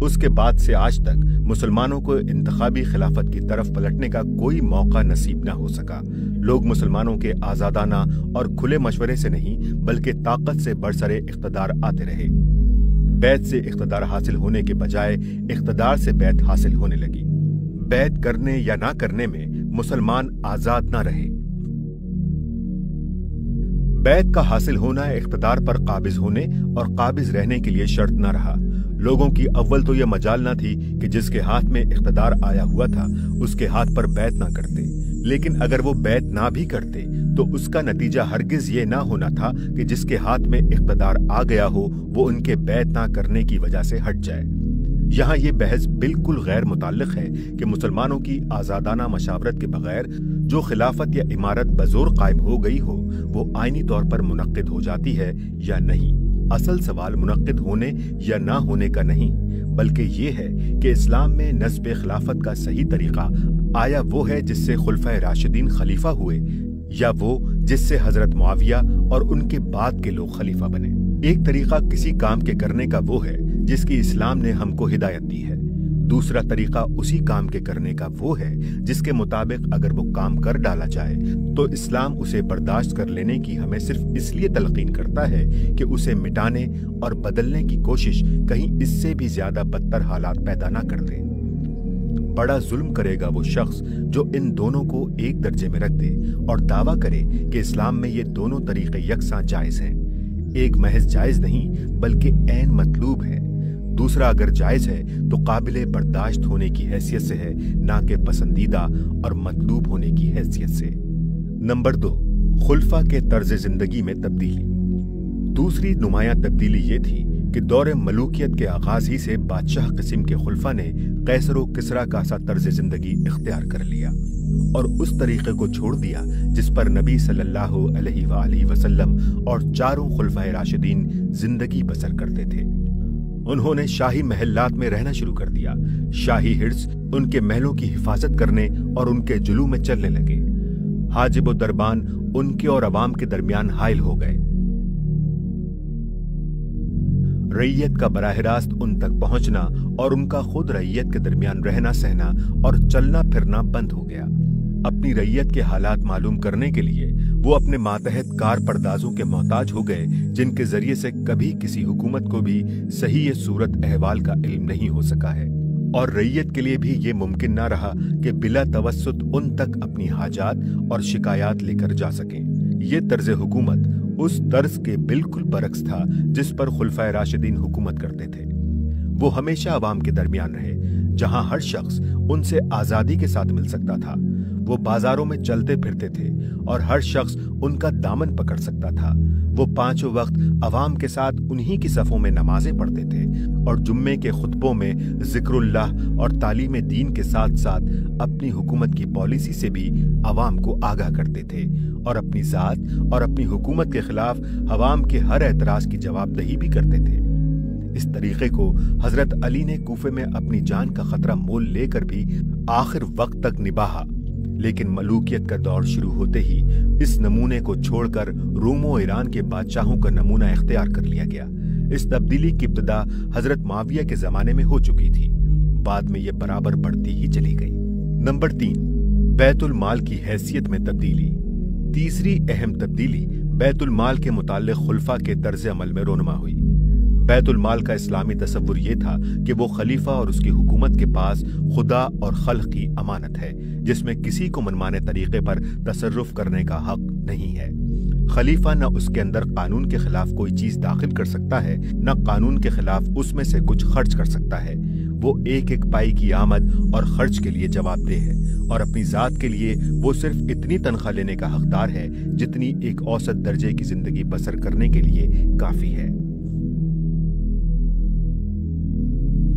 اس کے بعد سے آج تک مسلمانوں کو انتخابی خلافت کی طرف پلٹنے کا کوئی موقع نصیب نہ ہو سکا۔ لوگ مسلمانوں کے آزادانہ اور کھلے مشورے سے نہیں بلکہ طاقت سے برسر اقتدار آتے رہے۔ بیعت سے اقتدار حاصل ہونے کے بجائے اقتدار سے بیعت حاصل ہونے لگی۔ بیعت کرنے یا نہ کرنے میں مسلمان آزاد نہ رہے۔ بیعت کا حاصل ہونا اقتدار پر قابض ہونے اور قابض رہنے کے لیے شرط نہ رہا۔ لوگوں کی اول تو یہ مجال نہ تھی کہ جس کے ہاتھ میں اقتدار آیا ہوا تھا اس کے ہاتھ پر بیعت نہ کرتے، لیکن اگر وہ بیعت نہ بھی کرتے تو اس کا نتیجہ ہرگز یہ نہ ہونا تھا کہ جس کے ہاتھ میں اقتدار آ گیا ہو وہ ان کے بیعت نہ کرنے کی وجہ سے ہٹ جائے۔ یہاں یہ بحث بالکل غیر متعلق ہے کہ مسلمانوں کی آزادانہ مشاورت کے بغیر جو خلافت یا امارت بزور قائم ہو گئی ہو وہ آئینی طور پر منعقد ہو جاتی ہے یا نہیں۔ اصل سوال منعقد ہونے یا نہ ہونے کا نہیں، بلکہ یہ ہے کہ اسلام میں نصب خلافت کا صحیح طریقہ آیا وہ ہے جس سے خلفائے راشدین خلیفہ ہوئے یا وہ جس سے حضرت معاویہ اور ان کے بعد کے لوگ خلیفہ بنے۔ ایک طریقہ کسی کام کے کرنے کا وہ ہے جس کی اسلام نے ہم کو ہدایت دی ہے، دوسرا طریقہ اسی کام کے کرنے کا وہ ہے جس کے مطابق اگر وہ کام کر ڈالا جائے تو اسلام اسے برداشت کر لینے کی ہمیں صرف اس لیے تلقین کرتا ہے کہ اسے مٹانے اور بدلنے کی کوشش کہیں اس سے بھی زیادہ بدتر حالات پیدا نہ کر دے۔ بڑا ظلم کرے گا وہ شخص جو ان دونوں کو ایک درجے میں رکھ دے اور دعویٰ کرے کہ اسلام میں یہ دونوں طریقے یکساں جائز ہیں۔ ایک محض جائز نہیں بلکہ عین مطلوب ہے، دوسرا اگر جائز ہے تو قابل برداشت ہونے کی حیثیت سے ہے، نہ کہ پسندیدہ اور مطلوب ہونے کی حیثیت سے۔ نمبر 2، خلفاء کے طرز زندگی میں تبدیلی۔ دوسری نمایاں تبدیلی یہ تھی کہ دور ملوکیت کے آغاز ہی سے بادشاہ قسم کے خلفاء نے قیصر و کسریٰ کا سا طرز زندگی اختیار کر لیا اور اس طریقے کو چھوڑ دیا جس پر نبی صلی اللہ علیہ وآلہ وسلم اور چاروں خلفائے راشدین زندگی بسر کرتے تھے۔ انہوں نے شاہی محلات میں رہنا شروع کر دیا، شاہی حرس ان کے محلوں کی حفاظت کرنے اور ان کے جلو میں چلنے لگے، حاجب و دربان ان کے اور عوام کے درمیان حائل ہو گئے، رعیت کا براہ راست ان تک پہنچنا اور ان کا خود رعیت کے درمیان رہنا سہنا اور چلنا پھرنا بند ہو گیا۔ اپنی رعیت کے حالات معلوم کرنے کے لیے وہ اپنے ماتحت کار پردازوں کے محتاج ہو گئے جن کے ذریعے سے کبھی کسی حکومت کو بھی صحیح صورت احوال کا علم نہیں ہو سکا ہے، اور رعیت کے لیے بھی یہ ممکن نہ رہا کہ بلا توسط ان تک اپنی حاجات اور شکایات لے کر جا سکیں۔ یہ طرز حکومت اس طرز کے بالکل برعکس تھا جس پر خلفائے راشدین حکومت کرتے تھے۔ وہ ہمیشہ عوام کے درمیان رہے، جہاں ہر شخص ان سے آزادی کے ساتھ مل سکتا تھا۔ وہ بازاروں میں چلتے پھرتے تھے اور ہر شخص ان کا دامن پکڑ سکتا تھا۔ وہ پانچوں وقت عوام کے ساتھ انہی کی صفوں میں نمازیں پڑھتے تھے اور جمعے کے خطبوں میں ذکر اللہ اور تعلیم دین کے ساتھ ساتھ اپنی حکومت کی پالیسی سے بھی عوام کو آگاہ کرتے تھے اور اپنی ذات اور اپنی حکومت کے خلاف عوام کے ہر اعتراض کی جواب دہی بھی کرتے تھے۔ اس طریقے کو حضرت علی نے کوفے میں اپنی جان کا خطرہ مول لے کر بھی آخر وقت تک نبھایا، لیکن ملوکیت کا دور شروع ہوتے ہی اس نمونے کو چھوڑ کر روم و ایران کے بادشاہوں کا نمونہ اختیار کر لیا گیا۔ اس تبدیلی کی ابتدا حضرت معاویہ کے زمانے میں ہو چکی تھی، بعد میں یہ برابر بڑھتی ہی چلی گئی۔ نمبر 3، بیت المال کی حیثیت میں تبدیلی۔ تیسری اہم تبدیلی بیت المال کے متعلق خلفاء کے طرز عمل میں رونما ہوئی۔ بیت المال کا اسلامی تصور یہ تھا کہ وہ خلیفہ اور اس کی حکومت کے پاس خدا اور خلق کی امانت ہے جس میں کسی کو منمانے طریقے پر تصرف کرنے کا حق نہیں ہے۔ خلیفہ نہ اس کے اندر قانون کے خلاف کوئی چیز داخل کر سکتا ہے، نہ قانون کے خلاف اس میں سے کچھ خرچ کر سکتا ہے۔ وہ ایک ایک پائی کی آمد اور خرچ کے لیے جواب دہ ہے اور اپنی ذات کے لیے وہ صرف اتنی تنخواہ لینے کا حقدار ہے جتنی ایک اوسط درجے کی زندگی بسر کرنے کے لیے کافی ہے۔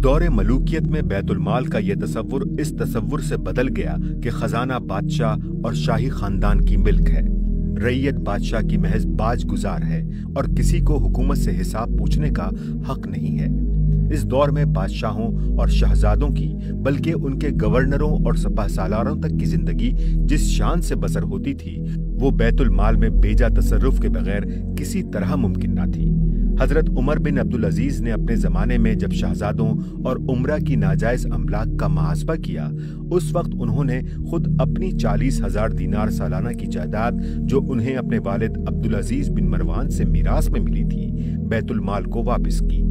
دور ملوکیت میں بیت المال کا یہ تصور اس تصور سے بدل گیا کہ خزانہ بادشاہ اور شاہی خاندان کی ملک ہے، رعیت بادشاہ کی محض باج گزار ہے اور کسی کو حکومت سے حساب پوچھنے کا حق نہیں ہے۔ اس دور میں بادشاہوں اور شہزادوں کی بلکہ ان کے گورنروں اور سپہ سالاروں تک کی زندگی جس شان سے بسر ہوتی تھی وہ بیت المال میں بیجا تصرف کے بغیر کسی طرح ممکن نہ تھی۔ حضرت عمر بن عبدالعزیز نے اپنے زمانے میں جب شہزادوں اور عمرہ کی ناجائز املاک کا محاسبہ کیا، اس وقت انہوں نے خود اپنی 40,000 دینار سالانہ کی جائیداد جو انہیں اپنے والد عبدالعزیز بن مروان سے میراث میں ملی تھی، بیت المال کو واپس کی۔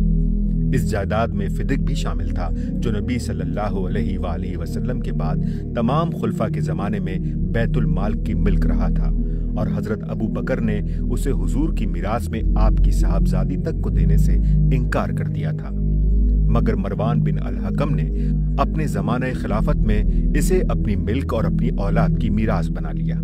اس جائیداد میں فدق بھی شامل تھا جو نبی صلی اللہ علیہ وآلہ وسلم کے بعد تمام خلفاء کے زمانے میں بیت المال کی ملک رہا تھا، اور حضرت ابو بکر نے اسے حضور کی میراث میں آپ کی صاحبزادی تک کو دینے سے انکار کر دیا تھا، مگر مروان بن الحکم نے اپنے زمانہ خلافت میں اسے اپنی ملک اور اپنی اولاد کی میراث بنا لیا۔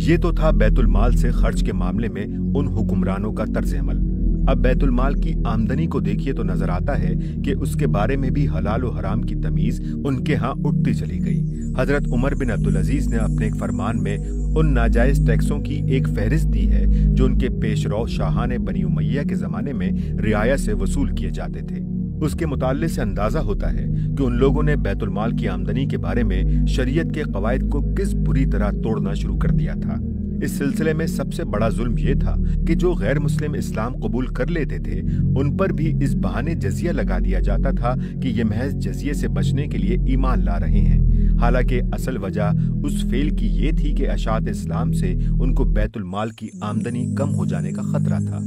یہ تو تھا بیت المال سے خرچ کے معاملے میں ان حکمرانوں کا طرز عمل۔ اب بیت المال کی آمدنی کو دیکھیے تو نظر آتا ہے کہ اس کے بارے میں بھی حلال و حرام کی تمیز ان کے ہاں اٹھتی چلی گئی۔ حضرت عمر بن عبدالعزیز نے اپنے ایک فرمان میں ان ناجائز ٹیکسوں کی ایک فہرست دی ہے جو ان کے پیش رو شاہان بنی امیہ کے زمانے میں رعایا سے وصول کیے جاتے تھے۔ اس کے مطالعے سے اندازہ ہوتا ہے کہ ان لوگوں نے بیت المال کی آمدنی کے بارے میں شریعت کے قواعد کو کس بری طرح توڑنا شروع کر دیا تھا۔ اس سلسلے میں سب سے بڑا ظلم یہ تھا کہ جو غیر مسلم اسلام قبول کر لیتے تھے ان پر بھی اس بہانے جزیہ لگا دیا جاتا تھا کہ یہ محض جزیے سے بچنے کے لیے ایمان لا رہے ہیں، حالانکہ اصل وجہ اس فعل کی یہ تھی کہ اشاعت اسلام سے ان کو بیت المال کی آمدنی کم ہو جانے کا خطرہ تھا۔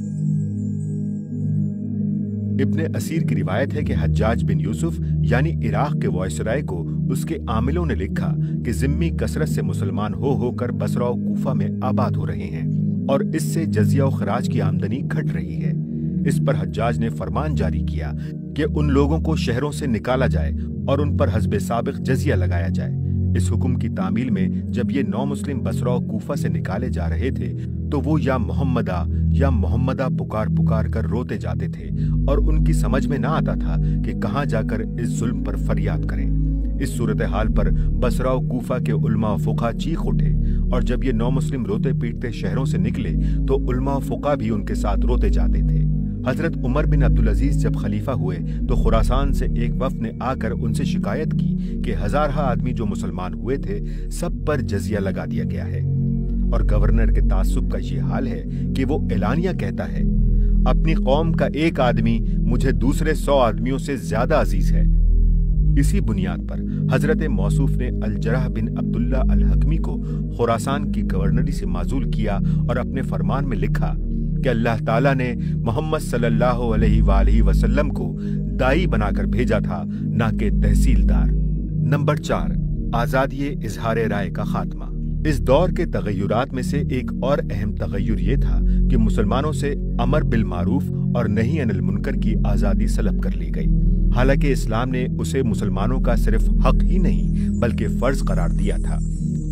ابن اسیر کی روایت ہے کہ حجاج بن یوسف یعنی عراق کے وائسرائے کو اس کے عاملوں نے لکھا کہ ذمی کثرت سے مسلمان ہو کر بصرہ و کوفہ میں آباد ہو رہے ہیں اور اس سے جزیہ و خراج کی آمدنی گھٹ رہی ہے۔ اس پر حجاج نے فرمان جاری کیا کہ ان لوگوں کو شہروں سے نکالا جائے اور ان پر حسب سابق جزیہ لگایا جائے۔ اس حکم کی تعمیل میں جب یہ نو مسلم بصرہ و کوفہ سے نکالے جا رہے تھے تو وہ یا محمدہ پکار کر روتے جاتے تھے اور ان کی سمجھ میں نہ آتا تھا کہ کہاں جا کر اس ظلم پر فریاد کریں۔ اس صورتحال پر بصرہ و کوفہ کے علماء و فقہ چیخ اٹھے، اور جب یہ نو مسلم روتے پیٹتے شہروں سے نکلے تو علماء و فقہ بھی ان کے ساتھ روتے جاتے تھے۔ حضرت عمر بن عبدالعزیز جب خلیفہ ہوئے تو خراسان سے ایک وفد نے آ کر ان سے شکایت کی کہ ہزارہ آدمی جو مسلمان ہوئے تھے سب پر جزیہ لگا دیا گیا ہے، اور گورنر کے تعصب کا یہ حال ہے کہ وہ اعلانیہ کہتا ہے اپنی قوم کا ایک آدمی مجھے دوسرے 100 آدمیوں سے زیادہ عزیز ہے۔ اسی بنیاد پر حضرت موصوف نے الجرح بن عبداللہ الحکمی کو خراسان کی گورنری سے معزول کیا اور اپنے فرمان میں لکھا کہ اللہ تعالیٰ نے محمد صلی اللہ علیہ وآلہ وسلم کو دائی بنا کر بھیجا تھا، نہ کہ تحصیلدار۔ نمبر 4، آزادی اظہار رائے کا خاتمہ۔ اس دور کے تغیرات میں سے ایک اور اہم تغیر یہ تھا کہ مسلمانوں سے امر بالمعروف اور نہی عن المنکر کی آزادی سلب کر لی گئی، حالانکہ اسلام نے اسے مسلمانوں کا صرف حق ہی نہیں بلکہ فرض قرار دیا تھا،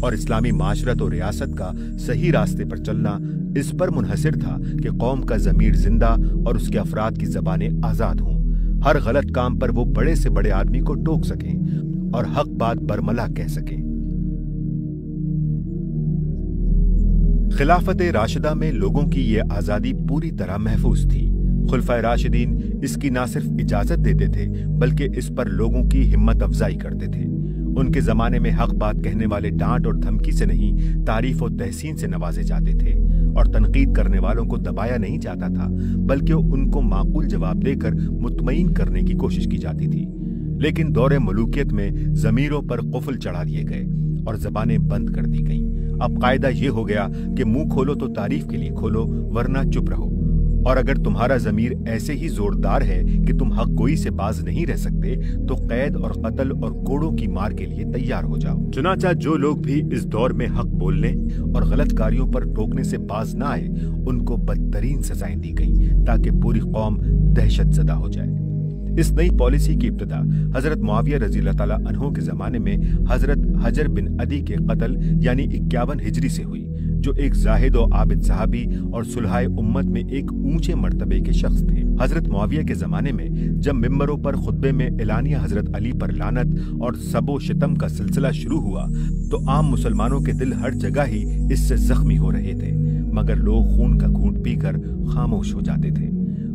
اور اسلامی معاشرت و ریاست کا صحیح راستے پر چلنا اس پر منحصر تھا کہ قوم کا ضمیر زندہ اور اس کے افراد کی زبانیں آزاد ہوں، ہر غلط کام پر وہ بڑے سے بڑے آدمی کو ٹوک سکیں اور حق بات برملا کہہ سکیں۔ خلافت راشدہ میں لوگوں کی یہ آزادی پوری طرح محفوظ تھی۔ خلفائے راشدین اس کی نہ صرف اجازت دیتے تھے بلکہ اس پر لوگوں کی ہمت افزائی کرتے تھے۔ ان کے زمانے میں حق بات کہنے والے ڈانٹ اور دھمکی سے نہیں، تعریف و تحسین سے نوازے جاتے تھے، اور تنقید کرنے والوں کو دبایا نہیں جاتا تھا بلکہ ان کو معقول جواب دے کر مطمئن کرنے کی کوشش کی جاتی تھی۔ لیکن دور ملوکیت میں ضمیروں پر قفل چڑھا دیے گئے اور زبانیں بند کر دی گئیں۔ اب قاعدہ یہ ہو گیا کہ منہ کھولو تو تعریف کے لیے کھولو، ورنہ چپ رہو، اور اگر تمہارا ضمیر ایسے ہی زوردار ہے کہ تم حق گوئی سے باز نہیں رہ سکتے تو قید اور قتل اور کوڑوں کی مار کے لیے تیار ہو جاؤ۔ چنانچہ جو لوگ بھی اس دور میں حق بولنے اور غلط کاریوں پر ٹوکنے سے باز نہ آئے ان کو بدترین سزائیں دی گئیں تاکہ پوری قوم دہشت زدہ ہو جائے۔ اس نئی پالیسی کی ابتدا حضرت معاویہ رضی اللہ تعالیٰ عنہ کے زمانے میں حضرت حجر بن عدی کے قتل یعنی 51 ہجری سے ہوئی، جو ایک زاہد و عابد صحابی اور صلحاء امت میں ایک اونچے مرتبے کے شخص تھے۔ حضرت معاویہ کے زمانے میں جب ممبروں پر خطبے میں اعلانیہ حضرت علی پر لعنت اور سب و شتم کا سلسلہ شروع ہوا تو عام مسلمانوں کے دل ہر جگہ ہی اس سے زخمی ہو رہے تھے، مگر لوگ خون کا گھونٹ پی کر خاموش ہو جاتے تھے۔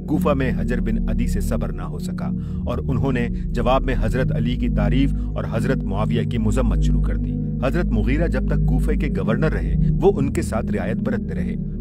کوفہ میں حجر بن عدی سے صبر نہ ہو سکا اور انہوں نے جواب میں حضرت علی کی تعریف اور حضرت معاویہ کی مذمت شروع کر دی۔ حضرت مغیرہ جب تک کوفہ کے گورنر رہے وہ ان کے ساتھ رعایت برتتے رہے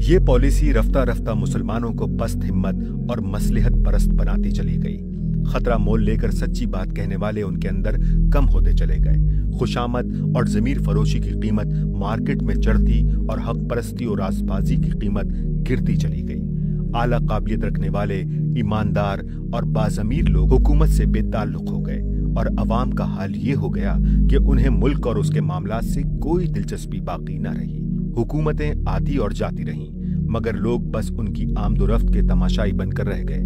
یہ پالیسی رفتہ رفتہ مسلمانوں کو پست ہمت اور مصلحت پرست بناتی چلی گئی۔ خطرہ مول لے کر سچی بات کہنے والے ان کے اندر کم ہوتے چلے گئے۔ خوشامد اور ضمیر فروشی کی قیمت مارکیٹ میں چڑھتی اور حق پرستی اور راز بازی کی قیمت گرتی چلی گئی۔ اعلیٰ قابلیت رکھنے والے، ایماندار اور باضمیر لوگ حکومت سے بے تعلق ہو گئے، اور عوام کا حال یہ ہو گیا کہ انہیں ملک اور اس کے معاملات سے کوئی دلچسپی باقی نہ رہی۔ حکومتیں آتی اور جاتی رہیں، مگر لوگ بس ان کی آمد و رفت کے تماشائی بن کر رہ گئے۔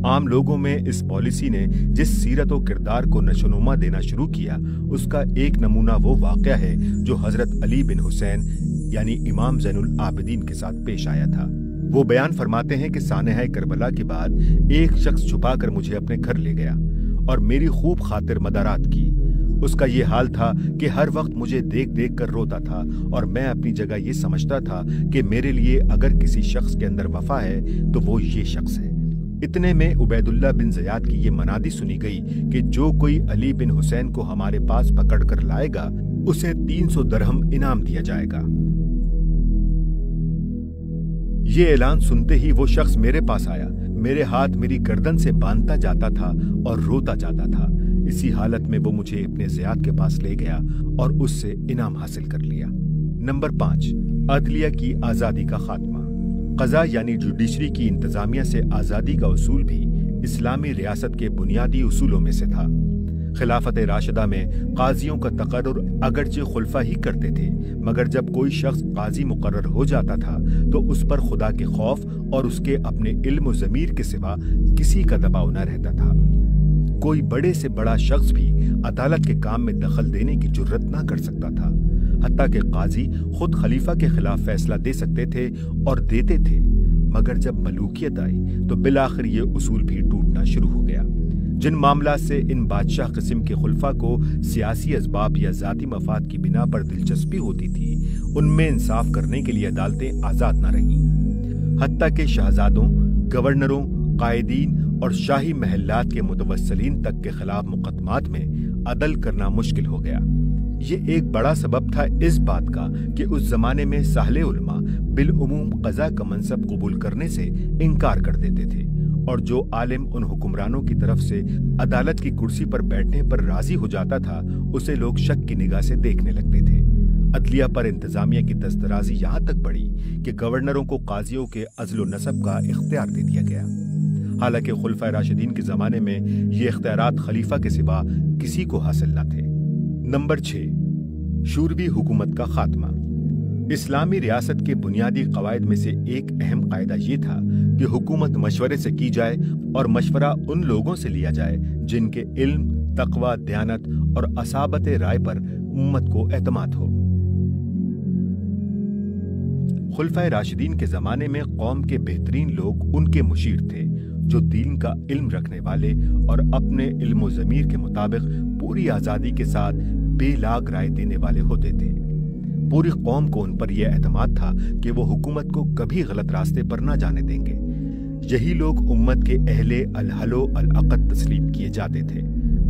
عام لوگوں میں اس پالیسی نے جس سیرت و کردار کو نشوونما دینا شروع کیا، اس کا ایک نمونہ وہ واقعہ ہے جو حضرت علی بن حسین یعنی امام زین العابدین کے ساتھ پیش آیا تھا۔ وہ بیان فرماتے ہیں کہ سانحہ کربلا کے بعد ایک شخص چھپا کر مجھے اپنے گھر لے گیا اور میری خوب خاطر مدارات کی۔ اس کا یہ حال تھا کہ ہر وقت مجھے دیکھ دیکھ کر روتا تھا، اور میں اپنی جگہ یہ سمجھتا تھا کہ میرے لیے اگر کسی شخص کے اندر وفا ہے تو وہ یہ شخص ہے۔ اتنے میں عبید اللہ بن زیاد کی یہ منادی سنی گئی کہ جو کوئی علی بن حسین کو ہمارے پاس پکڑ کر لائے گا اسے 300 درہم انعام دیا جائے گا۔ یہ اعلان سنتے ہی وہ شخص میرے پاس آیا، میرے ہاتھ میری گردن سے باندھتا جاتا تھا اور روتا جاتا تھا۔ اسی حالت میں وہ مجھے اپنے زیاد کے پاس لے گیا اور اس سے انعام حاصل کر لیا۔ نمبر 5، عدلیہ کی آزادی کا خاتمہ۔ قضاء یعنی جوڈیشری کی انتظامیہ سے آزادی کا اصول بھی اسلامی ریاست کے بنیادی اصولوں میں سے تھا۔ خلافت راشدہ میں قاضیوں کا تقرر اگرچہ خلفاء ہی کرتے تھے، مگر جب کوئی شخص قاضی مقرر ہو جاتا تھا تو اس پر خدا کے خوف اور اس کے اپنے علم و ضمیر کے سوا کسی کا دباؤ نہ رہتا تھا۔ کوئی بڑے سے بڑا شخص بھی عدالت کے کام میں دخل دینے کی جرت نہ کر سکتا تھا، حتیٰ کہ قاضی خود خلیفہ کے خلاف فیصلہ دے سکتے تھے اور دیتے تھے۔ مگر جب ملوکیت آئی تو بالآخر یہ اصول بھی ٹوٹنا شروع ہو گیا۔ جن معاملات سے ان بادشاہ قسم کے خلفاء کو سیاسی اسباب یا ذاتی مفاد کی بنا پر دلچسپی ہوتی تھی، ان میں انصاف کرنے کے لیے عدالتیں آزاد نہ رہیں، حتیٰ کہ شہزادوں، گورنروں، قائدین اور شاہی محلات کے متوسلین تک کے خلاف مقدمات میں عدل کرنا مشکل ہو گیا۔ یہ ایک بڑا سبب تھا اس بات کا کہ اس زمانے میں ساحل علماء بالعموم قضاء کا منصب قبول کرنے سے انکار کر دیتے تھے، اور جو عالم ان حکمرانوں کی طرف سے عدالت کی کرسی پر بیٹھنے پر راضی ہو جاتا تھا اسے لوگ شک کی نگاہ سے دیکھنے لگتے تھے۔ عدلیہ پر انتظامیہ کی دسترازی یہاں تک بڑھی کہ گورنروں کو قاضیوں کے عزل و نصب کا اختیار دے دیا گیا، حالانکہ خلفائے راشدین کے زمانے میں یہ اختیارات خلیفہ کے سوا کسی کو حاصل نہ تھے۔ نمبر 6، شوروی حکومت کا خاتمہ۔ اسلامی ریاست کے بنیادی قواعد میں سے ایک اہم قاعدہ یہ تھا کہ حکومت مشورے سے کی جائے اور مشورہ ان لوگوں سے لیا جائے جن کے علم، تقوی، دیانت اور اصابت رائے پر امت کو اعتماد ہو۔ خلفائے راشدین کے زمانے میں قوم کے بہترین لوگ ان کے مشیر تھے، جو دین کا علم رکھنے والے اور اپنے علم و ضمیر کے مطابق پوری آزادی کے ساتھ بے لاگ رائے دینے والے ہوتے تھے۔ پوری قوم کو ان پر یہ اعتماد تھا کہ وہ حکومت کو کبھی غلط راستے پر نہ جانے دیں گے۔ یہی لوگ امت کے اہل الحل و العقد تسلیم کیے جاتے تھے،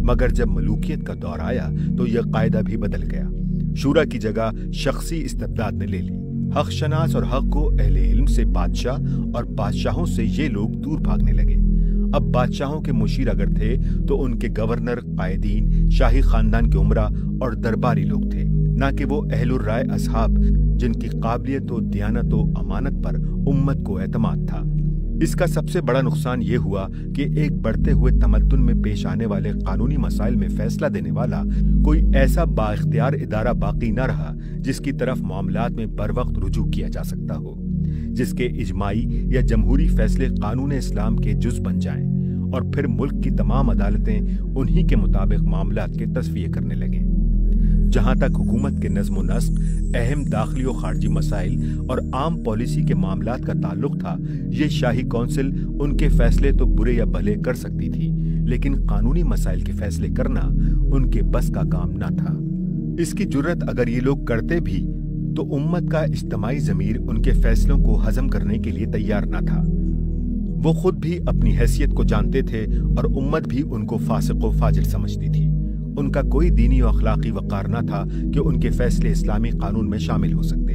مگر جب ملوکیت کا دور آیا تو یہ قاعدہ بھی بدل گیا۔ شورا کی جگہ شخصی استبداد نے لے لی۔ حق شناس اور حق کو اہل علم سے بادشاہ اور بادشاہوں سے یہ لوگ دور بھاگنے لگے۔ اب بادشاہوں کے مشیر اگر تھے تو ان کے گورنر، قائدین، شاہی خاندان کے عمرہ اور درباری لوگ تھے، نہ کہ وہ اہل الرائے اصحاب جن کی قابلیت و دیانت و امانت پر امت کو اعتماد تھا۔ اس کا سب سے بڑا نقصان یہ ہوا کہ ایک بڑھتے ہوئے تمدن میں پیش آنے والے قانونی مسائل میں فیصلہ دینے والا کوئی ایسا با اختیار ادارہ باقی نہ رہا جس کی طرف معاملات میں بر وقت رجوع کیا جا سکتا ہو، جس کے اجماعی یا جمہوری فیصلے قانون اسلام کے جز بن جائیں اور پھر ملک کی تمام عدالتیں انہی کے مطابق معاملات کے تصفیے کرنے لگیں۔ جہاں تک حکومت کے نظم و نسق، اہم داخلی و خارجی مسائل اور عام پالیسی کے معاملات کا تعلق تھا، یہ شاہی کونسل ان کے فیصلے تو برے یا بھلے کر سکتی تھی، لیکن قانونی مسائل کے فیصلے کرنا ان کے بس کا کام نہ تھا۔ اس کی جرت اگر یہ لوگ کرتے بھی تو امت کا اجتماعی ضمیر ان کے فیصلوں کو ہضم کرنے کے لیے تیار نہ تھا۔ وہ خود بھی اپنی حیثیت کو جانتے تھے اور امت بھی ان کو فاسق و فاجر سمجھتی تھی۔ ان کا کوئی دینی و اخلاقی وقار نہ تھا کہ ان کے فیصلے اسلامی قانون میں شامل ہو سکتے۔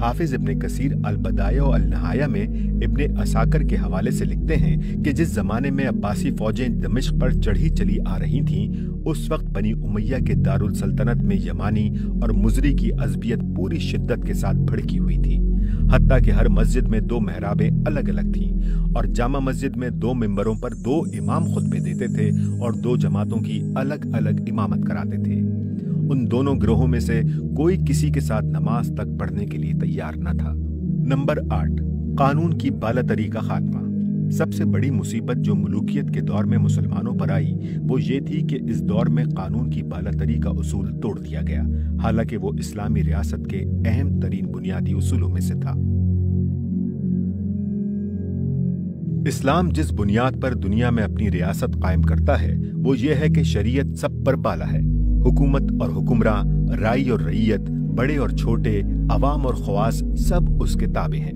حافظ ابن کثیر البدایہ و النہایہ میں ابن عساکر کے حوالے سے لکھتے ہیں کہ جس زمانے میں عباسی فوجیں دمشق پر چڑھی چلی آ رہی تھیں، اس وقت بنی امیہ کے دارالسلطنت میں یمانی اور مزری کی عصبیت پوری شدت کے ساتھ بھڑکی ہوئی تھی، حتیٰ کہ ہر مسجد میں 2 محرابیں الگ الگ تھیں اور جامع مسجد میں 2 ممبروں پر 2 امام خطبے دیتے تھے اور 2 جماعتوں کی الگ الگ امامت کراتے تھے۔ ان دونوں گروہوں میں سے کوئی کسی کے ساتھ نماز تک پڑھنے کے لیے تیار نہ تھا۔ نمبر 8، قانون کی بالاتری کا خاتمہ۔ سب سے بڑی مصیبت جو ملوکیت کے دور میں مسلمانوں پر آئی وہ یہ تھی کہ اس دور میں قانون کی بالاتری کا اصول توڑ دیا گیا، حالانکہ وہ اسلامی ریاست کے اہم ترین بنیادی اصولوں میں سے تھا۔ اسلام جس بنیاد پر دنیا میں اپنی ریاست قائم کرتا ہے وہ یہ ہے کہ شریعت سب پر بالا ہے۔ حکومت اور حکمراں، رائی اور رعیت، بڑے اور چھوٹے، عوام اور خواص سب اس کے تابع ہیں۔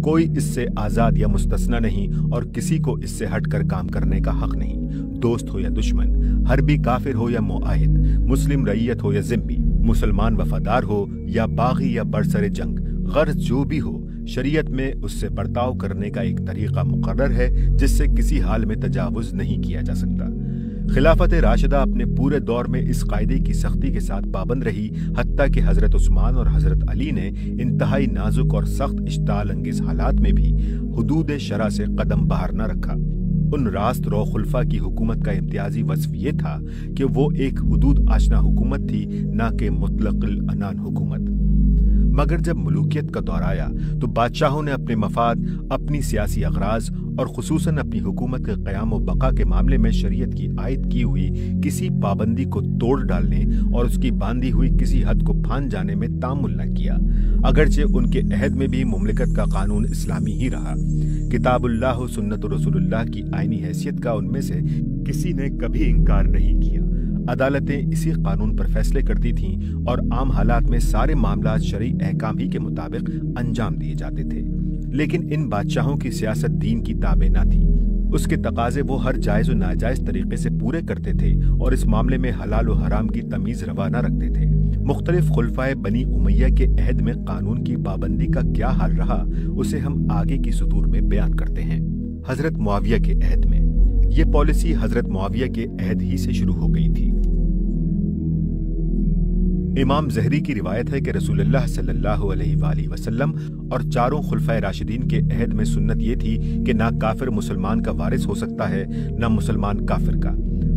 کوئی اس سے آزاد یا مستثنی نہیں اور کسی کو اس سے ہٹ کر کام کرنے کا حق نہیں، دوست ہو یا دشمن، حربی کافر ہو یا معاہد، مسلم رعیت ہو یا ذمہ، مسلمان وفادار ہو یا باغی یا برسر جنگ، غرض جو بھی ہو، شریعت میں اس سے برتاؤ کرنے کا ایک طریقہ مقرر ہے جس سے کسی حال میں تجاوز نہیں کیا جا سکتا۔ خلافت راشدہ اپنے پورے دور میں اس قاعدے کی سختی کے ساتھ پابند رہی، حتیٰ کہ حضرت عثمان اور حضرت علی نے انتہائی نازک اور سخت اشتعال انگیز حالات میں بھی حدود شرع سے قدم باہر نہ رکھا۔ ان راست رو خلفاء کی حکومت کا امتیازی وصف یہ تھا کہ وہ ایک حدود آشنا حکومت تھی، نہ کہ مطلق العنان حکومت۔ مگر جب ملوکیت کا دور آیا تو بادشاہوں نے اپنے مفاد، اپنی سیاسی اغراض اور خصوصاً اپنی حکومت کے قیام و بقا کے معاملے میں شریعت کی عائد کی ہوئی کسی پابندی کو توڑ ڈالنے اور اس کی باندھی ہوئی کسی حد کو پھان جانے میں تامل نہ کیا، اگرچہ ان کے عہد میں بھی مملکت کا قانون اسلامی ہی رہا۔ کتاب اللہ و سنت رسول اللہ کی آئینی حیثیت کا ان میں سے کسی نے کبھی انکار نہیں کیا۔ عدالتیں اسی قانون پر فیصلے کرتی تھیں اور عام حالات میں سارے معاملات شرعی احکام ہی کے مطابق انجام دیے جاتے تھے، لیکن ان بادشاہوں کی سیاست دین کی تابع نہ تھی۔ اس کے تقاضے وہ ہر جائز و ناجائز طریقے سے پورے کرتے تھے اور اس معاملے میں حلال و حرام کی تمیز روا نہ رکھتے تھے۔ مختلف خلفائے بنی امیہ کے عہد میں قانون کی پابندی کا کیا حال رہا، اسے ہم آگے کی سطور میں بیان کرتے ہیں۔ حضرت معاویہ کے عہد میں یہ پالیسی حضرت معاویہ کے عہد ہی سے شروع ہو گئی تھی۔ امام زہری کی روایت ہے کہ رسول اللہ صلی اللہ علیہ وآلہ وسلم اور چاروں خلفائے راشدین کے عہد میں سنت یہ تھی کہ نہ کافر مسلمان کا وارث ہو سکتا ہے، نہ مسلمان کافر کا۔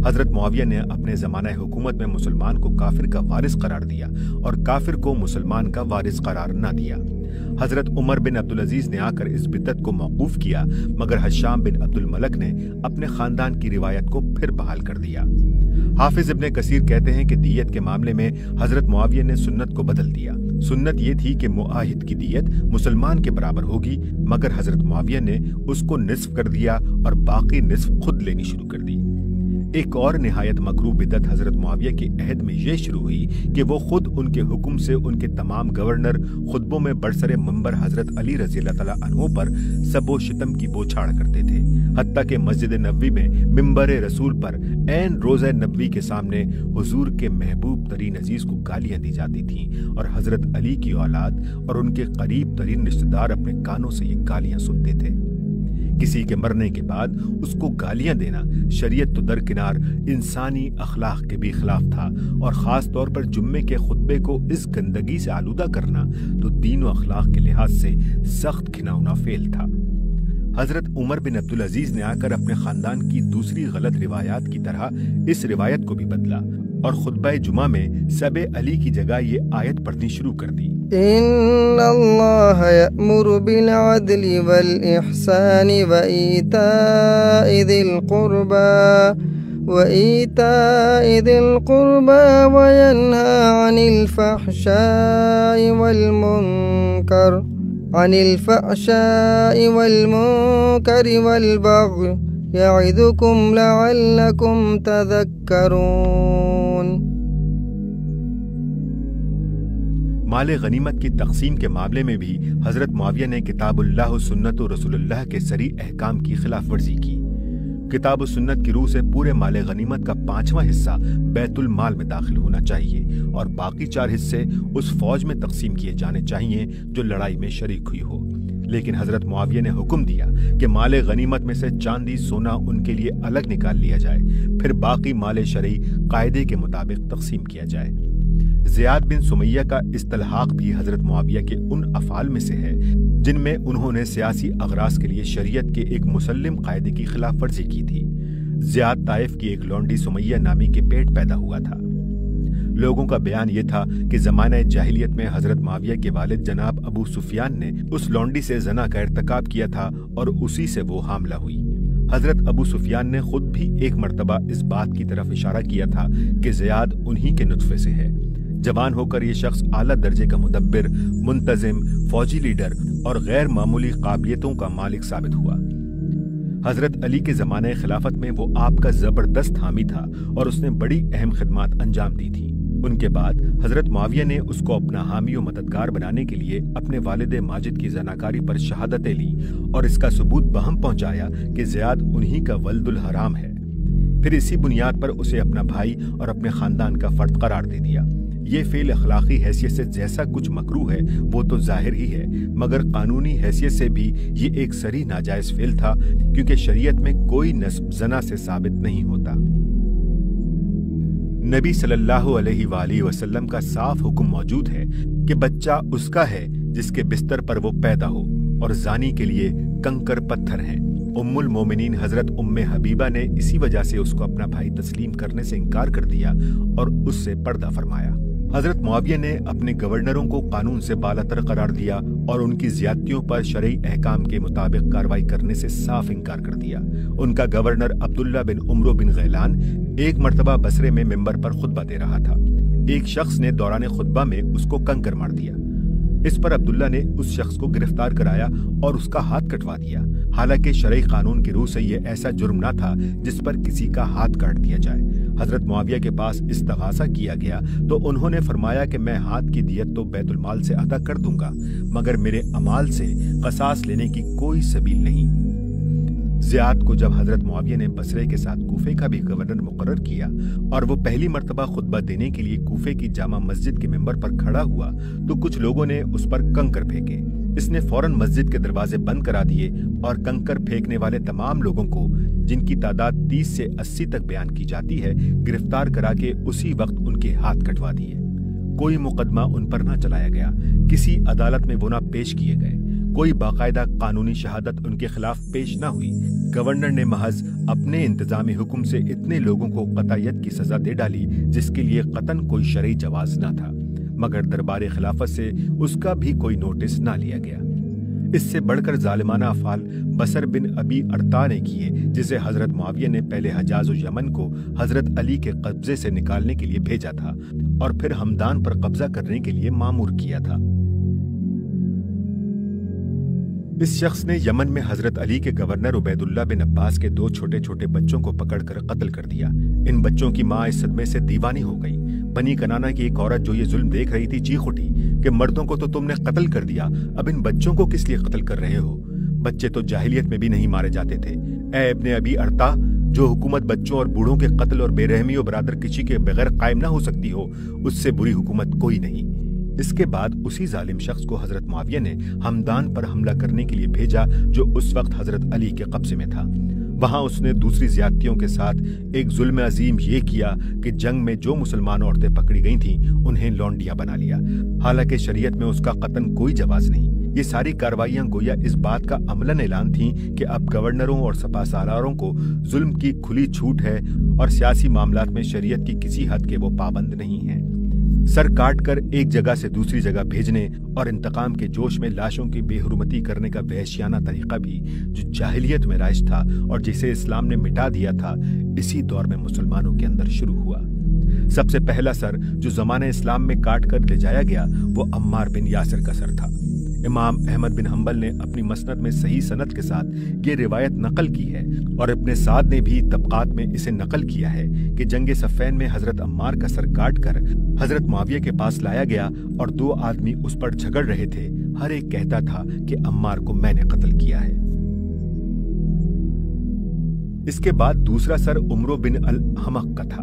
حضرت معاویہ نے اپنے زمانہ حکومت میں مسلمان کو کافر کا وارث قرار دیا اور کافر کو مسلمان کا وارث قرار نہ دیا۔ حضرت عمر بن عبدالعزیز نے آ کر اس بدعت کو موقوف کیا، مگر حشام بن عبد الملک نے اپنے خاندان کی روایت کو پھر بحال کر دیا۔ حافظ ابن کثیر کہتے ہیں کہ دیت کے معاملے میں حضرت معاویہ نے سنت کو بدل دیا۔ سنت یہ تھی کہ معاہد کی دیت مسلمان کے برابر ہوگی، مگر حضرت معاویہ نے اس کو نصف کر دیا اور باقی نصف خود لینی شروع کر دی۔ ایک اور نہایت مکروہ بدعت حضرت معاویہ کے عہد میں یہ شروع ہوئی کہ وہ خود ان کے حکم سے ان کے تمام گورنر خطبوں میں برسر منبر حضرت علی رضی اللہ تعالیٰ عنہ پر سب و شتم کی بوچھاڑ کرتے تھے، حتیٰ کہ مسجد نبوی میں منبر رسول پر عین روضہ نبوی کے سامنے حضور کے محبوب ترین عزیز کو گالیاں دی جاتی تھیں اور حضرت علی کی اولاد اور ان کے قریب ترین رشتہ دار اپنے کانوں سے یہ گالیاں سنتے تھے۔ کسی کے مرنے کے بعد اس کو گالیاں دینا شریعت تو درکنار انسانی اخلاق کے بھی خلاف تھا، اور خاص طور پر جمعے کے خطبے کو اس گندگی سے آلودہ کرنا تو دین و اخلاق کے لحاظ سے سخت گھناؤنا فعل تھا۔ حضرت عمر بن عبدالعزیز نے آ کر اپنے خاندان کی دوسری غلط روایات کی طرح اس روایت کو بھی بدلا اور خطبہ جمعہ میں سب علی کی جگہ یہ آیت پڑھنی شروع کر دی۔ ان اللہ یأمر بالعدل والإحسان وإیتاء ذی القربى وینہی عن الفحشاء والمنکر والبغی یعظکم لعلکم تذکرون۔ مال غنیمت کی تقسیم کے معاملے میں بھی حضرت معاویہ نے کتاب اللہ و سنت و رسول اللہ کے صریح احکام کی خلاف ورزی کی۔ کتاب و سنت کی روح سے پورے مال غنیمت کا 5واں حصہ بیت المال میں داخل ہونا چاہیے اور باقی 4 حصے اس فوج میں تقسیم کیے جانے چاہیے جو لڑائی میں شریک ہوئی ہو۔ لیکن حضرت معاویہ نے حکم دیا کہ مال غنیمت میں سے چاندی سونا ان کے لیے الگ نکال لیا جائے، پھر باقی مال شرعی قاعدے کے مطابق تقسیم کیا جائے۔ زیاد بن سمیہ کا استلحاق بھی حضرت معاویہ کے ان افعال میں سے ہے جن میں انہوں نے سیاسی اغراض کے لیے شریعت کے ایک مسلم قاعدے کی خلاف ورزی کی تھی۔ زیاد طائف کی ایک لونڈی سمیہ نامی کے پیٹ پیدا ہوا تھا۔ لوگوں کا بیان یہ تھا کہ زمانہ جاہلیت میں حضرت معاویہ کے والد جناب ابو سفیان نے اس لونڈی سے زنا کا ارتکاب کیا تھا اور اسی سے وہ حاملہ ہوئی۔ حضرت ابو سفیان نے خود بھی ایک مرتبہ اس بات کی طرف اشارہ کیا تھا کہ زیاد انہی کے نطفے سے ہے۔ جوان ہو کر یہ شخص اعلیٰ درجے کا مدبر، منتظم، فوجی لیڈر اور غیر معمولی قابلیتوں کا مالک ثابت ہوا۔ حضرت علی کے زمانہ خلافت میں وہ آپ کا زبردست حامی تھا اور اس نے بڑی اہم خدمات انجام دی تھیں۔ ان کے بعد حضرت معاویہ نے اس کو اپنا حامی و مددگار بنانے کے لیے اپنے والد ماجد کی زناکاری پر شہادتیں لی اور اس کا ثبوت بہم پہنچایا کہ زیاد انہی کا ولد الحرام ہے۔ پھر اسی بنیاد پر اسے اپنا بھائی اور اپنے خاندان کا فرد قرار دے دیا۔ یہ فعل اخلاقی حیثیت سے جیسا کچھ مکروہ ہے وہ تو ظاہر ہی ہے، مگر قانونی حیثیت سے بھی یہ ایک صریح ناجائز فعل تھا، کیونکہ شریعت میں کوئی نسب زنا سے ثابت نہیں ہوتا۔ نبی صلی اللہ علیہ وآلہ وسلم کا صاف حکم موجود ہے کہ بچہ اس کا ہے جس کے بستر پر وہ پیدا ہو، اور زانی کے لیے کنکر پتھر ہیں۔ ام المومنین حضرت ام حبیبہ نے اسی وجہ سے اس کو اپنا بھائی تسلیم کرنے سے انکار کر دیا اور اس سے پردہ فرمایا۔ حضرت معاویہ نے اپنے گورنروں کو قانون سے بالاتر قرار دیا اور ان کی زیادتیوں پر شرعی احکام کے مطابق کارروائی کرنے سے صاف انکار کر دیا۔ ان کا گورنر عبداللہ بن عمرو بن غیلان ایک مرتبہ بصرے میں منبر پر خطبہ دے رہا تھا۔ ایک شخص نے دوران خطبہ میں اس کو کنکر مار دیا۔ اس پر عبداللہ نے اس شخص کو گرفتار کرایا اور اس کا ہاتھ کٹوا دیا، حالانکہ شرعی قانون کی روح سے یہ ایسا جرم نہ تھا جس پر کسی کا ہاتھ کاٹ دیا جائے۔ حضرت معاویہ کے پاس استغاثہ کیا گیا تو انہوں نے فرمایا کہ میں ہاتھ کی دیت تو بیت المال سے ادا کر دوں گا، مگر میرے امال سے قصاص لینے کی کوئی سبیل نہیں۔ زیاد کو جب حضرت معاویہ نے بصرے کے ساتھ کوفے کا بھی گورنر مقرر کیا اور وہ پہلی مرتبہ خطبہ دینے کے لیے کوفے کی جامع مسجد کے منبر پر کھڑا ہوا تو کچھ لوگوں نے اس پر کنکر پھینکے۔ اس نے فوراً مسجد کے دروازے بند کرا دیے اور کنکر پھینکنے والے تمام لوگوں کو، جن کی تعداد 30 سے 80 تک بیان کی جاتی ہے، گرفتار کرا کے اسی وقت ان کے ہاتھ کٹوا دیے۔ کوئی مقدمہ ان پر نہ چلایا گیا، کسی عدالت میں وہ نہ پیش کیے گئے، کوئی باقاعدہ قانونی شہادت ان کے خلاف پیش نہ ہوئی۔ گورنر نے محض اپنے انتظامی حکم سے اتنے لوگوں کو قطعیت کی سزا دے ڈالی جس کے لیے قطعاً کوئی شرعی جواز نہ تھا، مگر دربار خلافت سے اس کا بھی کوئی نوٹس نہ لیا گیا۔ اس سے بڑھ کر ظالمانہ افعال بصر بن ابی ارطا نے کیے، جسے حضرت معاویہ نے پہلے حجاز و یمن کو حضرت علی کے قبضے سے نکالنے کے لیے بھیجا تھا اور پھر ہمدان پر قبضہ کرنے کے لیے مامور کیا تھا۔ اس شخص نے یمن میں حضرت علی کے گورنر عبید اللہ بن عباس کے 2 چھوٹے چھوٹے بچوں کو پکڑ کر قتل کر دیا۔ ان بچوں کی ماں اس صدمے سے دیوانی ہو گئی۔ بنی کنانا کی ایک عورت جو یہ ظلم دیکھ رہی تھی چیخ اٹھی کہ مردوں کو تو تم نے قتل کر دیا، اب ان بچوں کو کس لیے قتل کر رہے ہو؟ بچے تو جاہلیت میں بھی نہیں مارے جاتے تھے۔ اے ابن ابی ارطا، جو حکومت بچوں اور بوڑھوں کے قتل اور بے رحمی و برادر کشی کے بغیر قائم نہ ہو سکتی ہو، اس سے بری حکومت کوئی نہیں۔ اس کے بعد اسی ظالم شخص کو حضرت معاویہ نے ہمدان پر حملہ کرنے کے لیے بھیجا جو اس وقت حضرت علی کے قبضے میں تھا۔ وہاں اس نے دوسری زیادتیوں کے ساتھ ایک ظلم عظیم یہ کیا کہ جنگ میں جو مسلمان عورتیں پکڑی گئی تھیں انہیں لونڈیاں بنا لیا، حالانکہ شریعت میں اس کا قطعاً کوئی جواز نہیں۔ یہ ساری کارروائیاں گویا اس بات کا عملاً اعلان تھیں کہ اب گورنروں اور سپہ سالاروں کو ظلم کی کھلی چھوٹ ہے اور سیاسی معاملات میں شریعت کی کسی حد کے وہ پابند نہیں ہیں۔ سر کاٹ کر ایک جگہ سے دوسری جگہ بھیجنے اور انتقام کے جوش میں لاشوں کی بے حرمتی کرنے کا وحشیانہ طریقہ بھی جو جاہلیت میں رائج تھا اور جسے اسلام نے مٹا دیا تھا، اسی دور میں مسلمانوں کے اندر شروع ہوا۔ سب سے پہلا سر جو زمانہ اسلام میں کاٹ کر لے جایا گیا وہ عمار بن یاسر کا سر تھا۔ امام احمد بن حنبل نے اپنی مسند میں صحیح سند کے ساتھ یہ روایت نقل کی ہے اور ابن سعد نے بھی طبقات میں اسے نقل کیا ہے کہ جنگ صفین میں حضرت عمار کا سر کاٹ کر حضرت معاویہ کے پاس لایا گیا اور 2 آدمی اس پر جھگڑ رہے تھے، ہر ایک کہتا تھا کہ عمار کو میں نے قتل کیا ہے۔ اس کے بعد دوسرا سر عمرو بن الحمق کا تھا،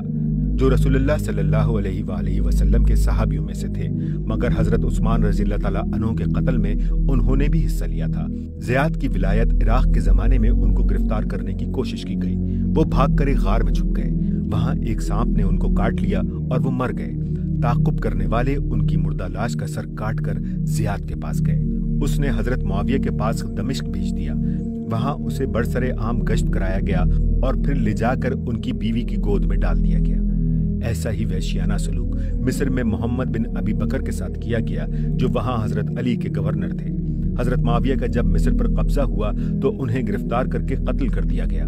جو رسول اللہ صلی اللہ علیہ وآلہ وسلم کے صحابیوں میں سے تھے، مگر حضرت عثمان رضی اللہ تعالیٰ عنہ کے قتل میں انہوں نے بھی حصہ لیا تھا۔ زیاد کی ولایت عراق کے زمانے میں ان کو گرفتار کرنے کی کوشش کی گئی۔ وہ بھاگ کر ایک غار میں چھپ گئے، وہاں ایک سانپ نے ان کو کاٹ لیا اور وہ مر گئے۔ تعقب کرنے والے ان کی مردہ لاش کا سر کاٹ کر زیاد کے پاس گئے۔ اس نے حضرت معاویہ کے پاس دمشق بھیج دیا، وہاں اسے برسر عام گشت کرایا گیا اور پھر لے جا کر ان کی بیوی کی گود میں ڈال دیا گیا۔ ایسا ہی وحشیانہ سلوک مصر میں محمد بن ابی بکر کے ساتھ کیا گیا، جو وہاں حضرت علی کے گورنر تھے۔ حضرت معاویہ کا جب مصر پر قبضہ ہوا تو انہیں گرفتار کر کے قتل کر دیا گیا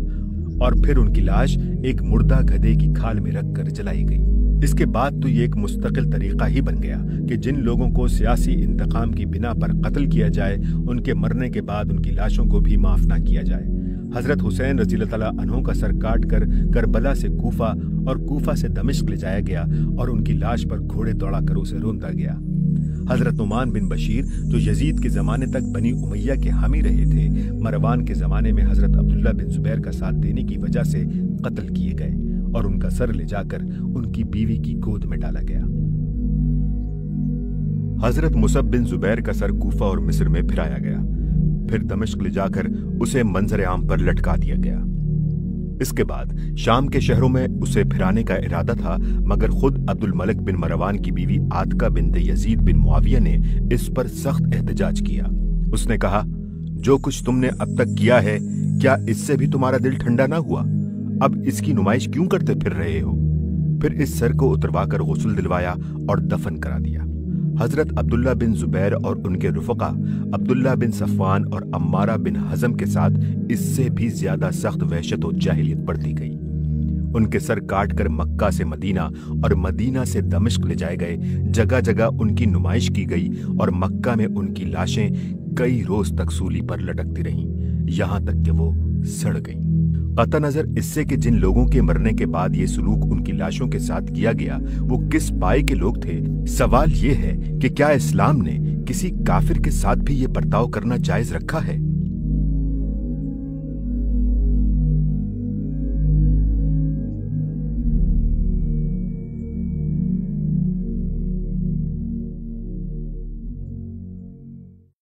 اور پھر ان کی لاش ایک مردہ گدھے کی کھال میں رکھ کر جلائی گئی۔ اس کے بعد تو یہ ایک مستقل طریقہ ہی بن گیا کہ جن لوگوں کو سیاسی انتقام کی بنا پر قتل کیا جائے، ان کے مرنے کے بعد ان کی لاشوں کو بھی معاف نہ کیا جائے۔ حضرت حسین رضی اللہ تعالیٰ عنہ کا سر کاٹ کر کربلا سے کوفہ اور کوفہ سے دمشق لے جایا گیا اور ان کی لاش پر گھوڑے دوڑا کر اسے روندا گیا۔ حضرت نعمان بن بشیر، جو یزید کے زمانے تک بنی امیہ کے حامی رہے تھے، مروان کے زمانے میں حضرت عبداللہ بن زبیر کا ساتھ دینے کی وجہ سے قتل کیے گئے اور ان کا سر لے جا کر ان کی بیوی کی گود میں ڈالا گیا۔ حضرت مصعب بن زبیر کا سر کوفہ اور مصر میں پھرایا گیا، پھر دمشق لے جا کر اسے منظر عام پر لٹکا دیا گیا۔ اس کے بعد شام کے شہروں میں اسے پھرانے کا ارادہ تھا، مگر خود عبد الملک بن مروان کی بیوی عاتکہ بنت یزید بن معاویہ نے اس پر سخت احتجاج کیا۔ اس نے کہا، جو کچھ تم نے اب تک کیا ہے، کیا اس سے بھی تمہارا دل ٹھنڈا نہ ہوا؟ اب اس کی نمائش کیوں کرتے پھر رہے ہو؟ پھر اس سر کو اتروا کر غسل دلوایا اور دفن کرا دیا۔ حضرت عبداللہ بن زبیر اور ان کے رفقا عبداللہ بن صفوان اور عمارہ بن حزم کے ساتھ اس سے بھی زیادہ سخت وحشت و جاہلیت بڑھتی گئی۔ ان کے سر کاٹ کر مکہ سے مدینہ اور مدینہ سے دمشق لے جائے گئے، جگہ جگہ ان کی نمائش کی گئی اور مکہ میں ان کی لاشیں کئی روز تک سولی پر لٹکتی رہیں، یہاں تک کہ وہ سڑ گئیں۔ قطع نظر اس سے کہ جن لوگوں کے مرنے کے بعد یہ سلوک ان کی لاشوں کے ساتھ کیا گیا وہ کس پائے کے لوگ تھے، سوال یہ ہے کہ کیا اسلام نے کسی کافر کے ساتھ بھی یہ برتاؤ کرنا جائز رکھا ہے؟